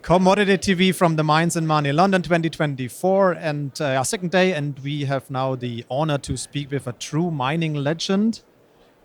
Commodity TV from the Mines and Money London 2024 and our second day, and we have now the honor to speak with a true mining legend,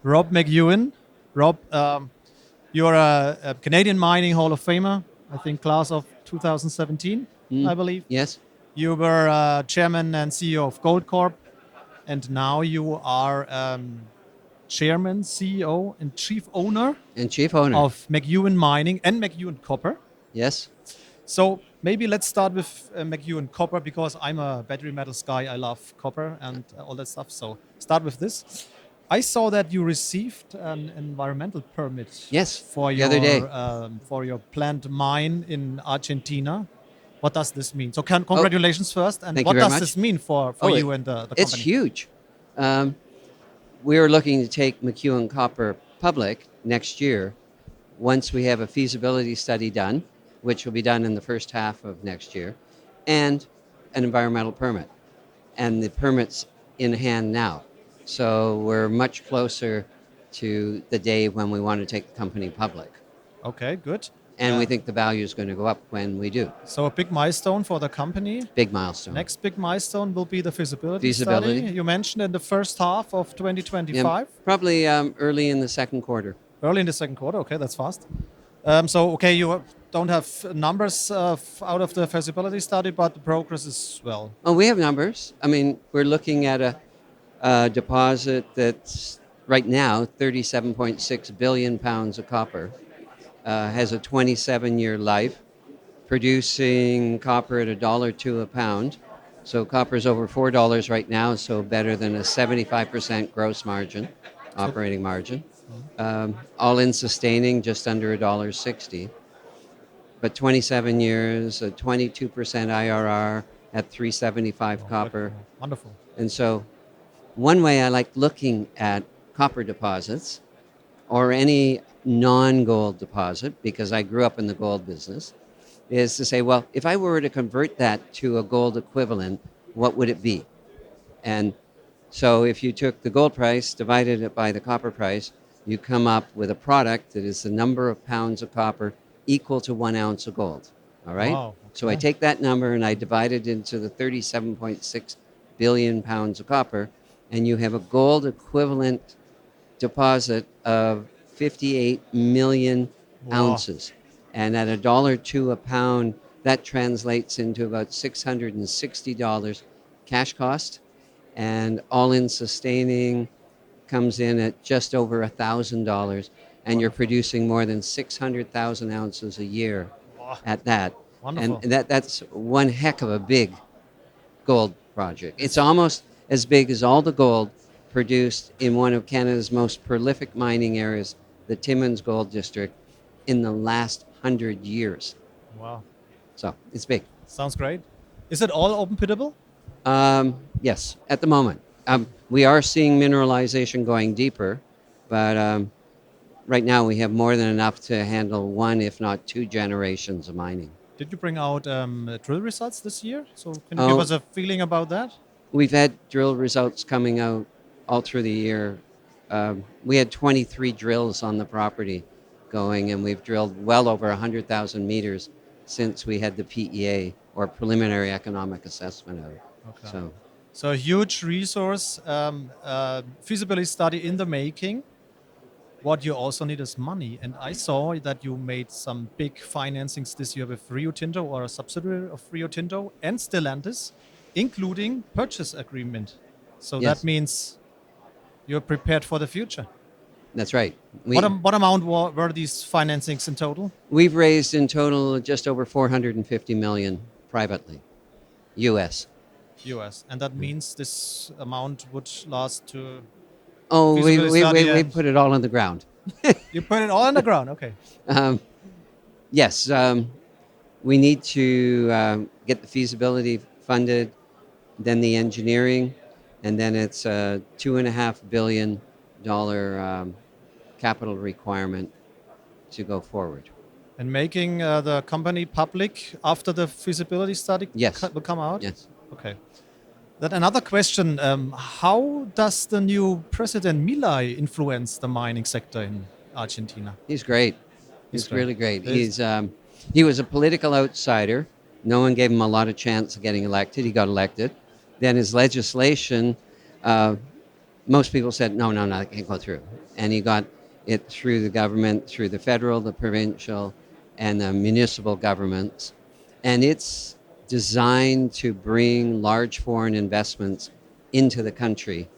Rob McEwen. Rob, you're a Canadian Mining Hall of Famer, I think class of 2017, I believe. Yes. You were chairman and CEO of Goldcorp, and now you are chairman, CEO, and chief owner of McEwen Mining and McEwen Copper. Yes. So maybe let's start with McEwen Copper, because I'm a battery metals guy. I love copper and all that stuff. So start with this. I saw that you received an environmental permit. Yes, For the other day. For your planned mine in Argentina. What does this mean? So congratulations first. And Thank what you very does much. this mean for you and the company? It's huge. We are looking to take McEwen Copper public next year once we have a feasibility study done, which will be done in the first half of next year, and an environmental permit. And the permit's in hand now. So we're much closer to the day when we want to take the company public. Okay, good. And we think the value is going to go up when we do. So a big milestone for the company. Big milestone. Next big milestone will be the feasibility study. You mentioned in the first half of 2025. Yeah, probably early in the second quarter. Early in the second quarter. Okay, that's fast. Okay, you don't have numbers out of the feasibility study, but the progress is well. Oh, we have numbers. I mean, we're looking at a deposit that's right now 37.6 billion pounds of copper. Has a 27-year life, producing copper at $1.02 a pound. So copper is over $4 right now, so better than a 75% gross margin, operating margin. All-in sustaining just under $1.60. But 27 years, a 22% IRR at 375 copper. Wonderful. And so one way I like looking at copper deposits or any non-gold deposit, because I grew up in the gold business, is to say, well, if I were to convert that to a gold equivalent, what would it be? And so if you took the gold price, divided it by the copper price, you come up with a product that is the number of pounds of copper equal to 1 ounce of gold. All right? Wow, okay. So I take that number and I divide it into the 37.6 billion pounds of copper, and you have a gold equivalent deposit of 58 million ounces. And at $1.02 a pound, that translates into about $660 cash cost, and all-in sustaining comes in at just over $1,000, and you're producing more than 600,000 ounces a year at that. Wonderful. And that's one heck of a big gold project. It's almost as big as all the gold produced in one of Canada's most prolific mining areas, the Timmins Gold District, in the last 100 years. Wow. So it's big. Sounds great. Is it all open pittable? Yes, at the moment. We are seeing mineralization going deeper, but right now we have more than enough to handle 1, if not 2 generations of mining. Did you bring out drill results this year? So can you give us a feeling about that? We've had drill results coming out all through the year. We had 23 drills on the property going, and we've drilled well over 100,000 meters since we had the PEA, or preliminary economic assessment of it. Okay. So a huge resource, feasibility study in the making. What you also need is money. And I saw that you made some big financings this year with Rio Tinto, or a subsidiary of Rio Tinto, and Stellantis, including purchase agreement. So Yes. that means you're prepared for the future. That's right. What amount were these financings in total? We've raised in total just over 450 million privately, US. US. And that means this amount would last to... Oh, feasibility study we and- put it all on the ground. You put it all on the ground, okay. Yes, we need to get the feasibility funded, then the engineering, and then it's a $2.5 billion capital requirement to go forward. And making the company public after the feasibility study will come out? Yes. Okay. Then another question, how does the new president Milei influence the mining sector in Argentina? He's great. He's He's great. really great. He's- He was a political outsider. No one gave him a lot of chance of getting elected. He got elected. Then his legislation, uh, most people said, no, no, no, it can't go through. And he got it through the government, through the federal, the provincial, and the municipal governments. And it's designed to bring large foreign investments into the country.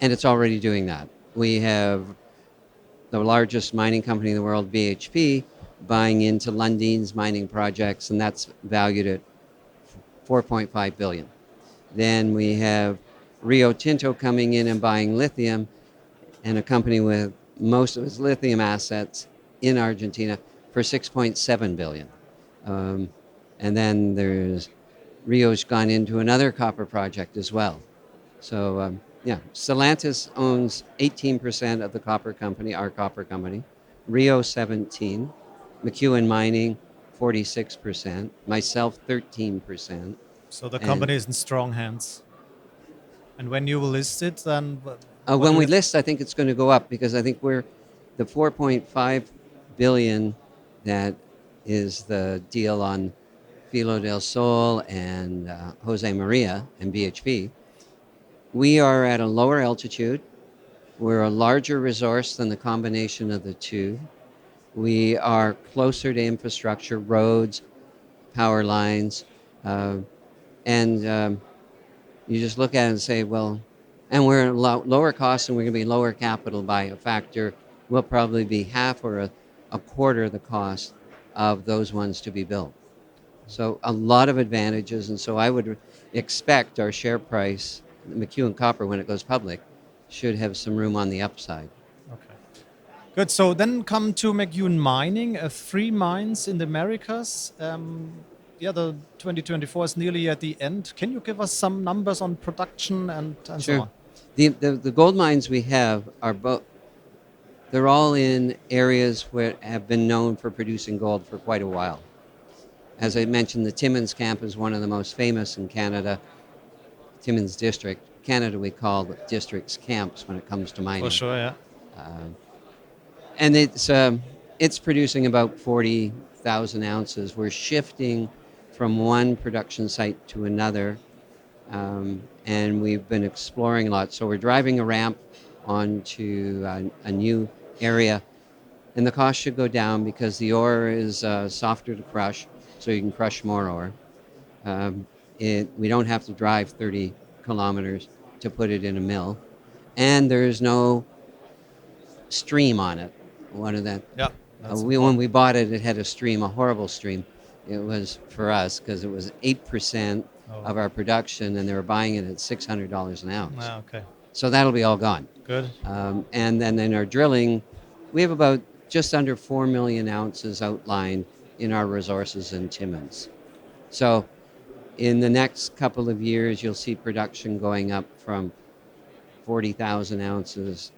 And it's already doing that. We have the largest mining company in the world, BHP, buying into Lundin's mining projects, and that's valued at 4.5 billion. Then we have Rio Tinto coming in and buying lithium, and a company with most of its lithium assets in Argentina for 6.7 billion. Um, and then there's Rio's gone into another copper project as well. So yeah, Stellantis owns 18% of the copper company, our copper company. Rio 17, McEwen Mining 46%, myself 13%, So the and company is in strong hands. And when you will list it, then what when do you we have? list, I think it's going to go up because I think we're the 4.5 billion that is the deal on Filo del Sol and Jose Maria and BHP. We are at a lower altitude. We're a larger resource than the combination of the two. We are closer to infrastructure, roads, power lines, uh, and you just look at it and say, well, and we're lower cost and we're going to be lower capital by a factor. We'll probably be half or a quarter of the cost of those ones to be built. So a lot of advantages, and so I would expect our share price, McEwen Copper, when it goes public, should have some room on the upside. Okay. Good. So then come to McEwen Mining, 3 mines in the Americas. Yeah, the 2024 is nearly at the end. Can you give us some numbers on production and so Sure. on? The gold mines we have are both, they're all in areas where have been known for producing gold for quite a while. As I mentioned, the Timmins camp is one of the most famous in Canada, Timmins district. Canada, we call the districts camps when it comes to For mining. sure, yeah. Uh, and it's producing about 40,000 ounces. We're shifting from one production site to another, and we've been exploring a lot. So we're driving a ramp onto a new area, and the cost should go down because the ore is softer to crush, so you can crush more ore. Um, we don't have to drive 30 kilometers to put it in a mill, and there's no stream on it. One of that. Yeah, that's When important. we bought it, it had a stream, a horrible stream. It was for us because it was 8% Oh, of our production, and they were buying it at $600 an ounce. okay. So that'll be all gone. Good. And then in our drilling, we have about just under 4 million ounces outlined in our resources in Timmins. So in the next couple of years, you'll see production going up from 40,000 ounces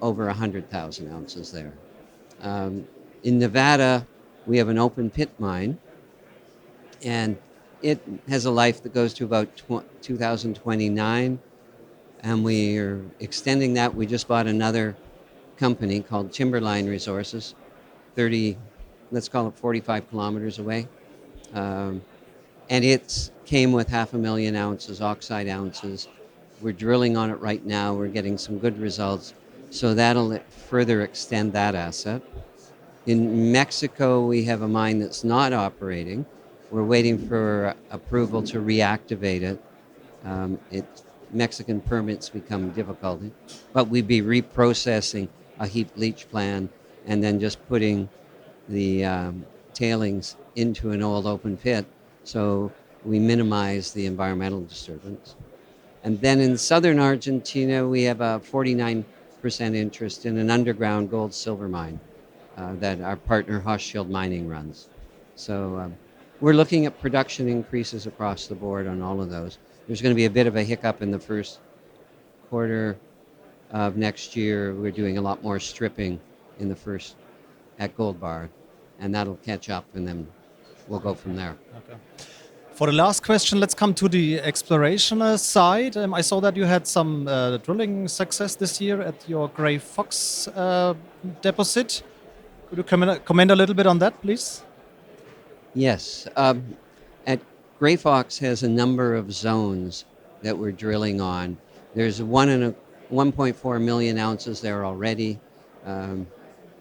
over 100,000 ounces there. In Nevada, we have an open pit mine, and it has a life that goes to about 2029, and we're extending that. We just bought another company called Timberline Resources, 30, let's call it 45 kilometers away. Um, and it came with 500,000 ounces, oxide ounces. We're drilling on it right now. We're getting some good results. So that'll further extend that asset. In Mexico, we have a mine that's not operating. We're waiting for approval to reactivate it. Mexican permits become difficult, but we'd be reprocessing a heap leach plan and then just putting the tailings into an old open pit, so we minimize the environmental disturbance. And then in southern Argentina, we have a 49% interest in an underground gold silver mine that our partner Hochschild Mining runs. So we're looking at production increases across the board on all of those. There's going to be a bit of a hiccup in the first quarter of next year. We're doing a lot more stripping in the first at Gold Bar, and that'll catch up, and then we'll go from there. Okay. For the last question, let's come to the exploration side. I saw that you had some drilling success this year at your Grey Fox deposit. Could you comment a little bit on that, please? Yes. At Gray Fox has a number of zones that we're drilling on. There's 1.4 million ounces there already. Um,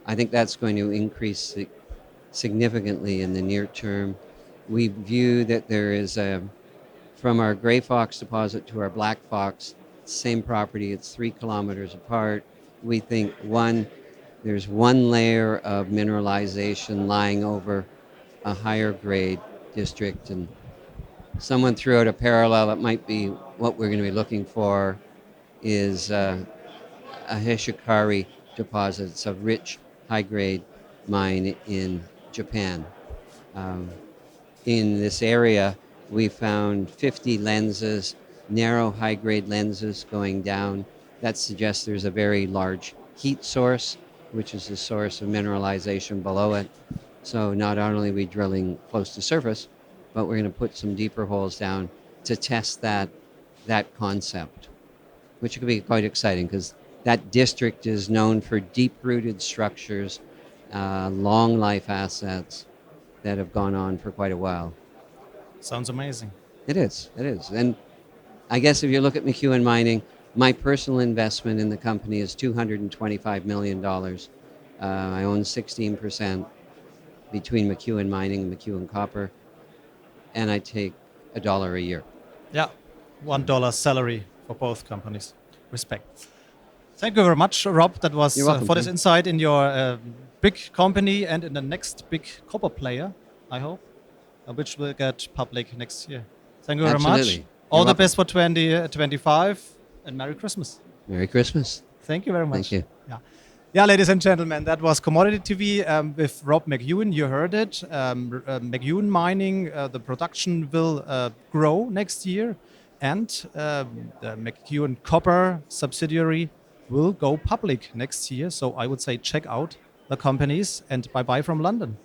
I think that's going to increase significantly in the near term. We view that there is from our Gray Fox deposit to our Black Fox, same property, it's 3 kilometers apart. We think there's one layer of mineralization lying over a higher grade district, and someone threw out a parallel that might be what we're going to be looking for is a Hishikari deposit. It's a rich high grade mine in Japan. Um, in this area, we found 50 lenses, narrow high grade lenses going down. That suggests there's a very large heat source, which is the source of mineralization below it. So not only are we drilling close to surface, but we're going to put some deeper holes down to test that concept, which could be quite exciting because that district is known for deep-rooted structures, long life assets that have gone on for quite a while. Sounds amazing. It is. It is. And I guess if you look at McEwen Mining, my personal investment in the company is $225 million. I own 16% between McEwen Mining and McEwen Copper, and I take $1 a year. Yeah, $1 salary for both companies. Respect. Thank you very much, Rob. That was You're welcome, for this Tim. insight in your big company and in the next big copper player, I hope, which will get public next year. Thank you very much. Absolutely. You're All the welcome. best for 2025 and Merry Christmas. Merry Christmas. Thank you very Thank much. you. Yeah. Yeah, ladies and gentlemen, that was Commodity TV with Rob McEwen. You heard it. McEwen Mining, the production will grow next year, and the McEwen Copper subsidiary will go public next year. So I would say check out the companies, and bye bye from London.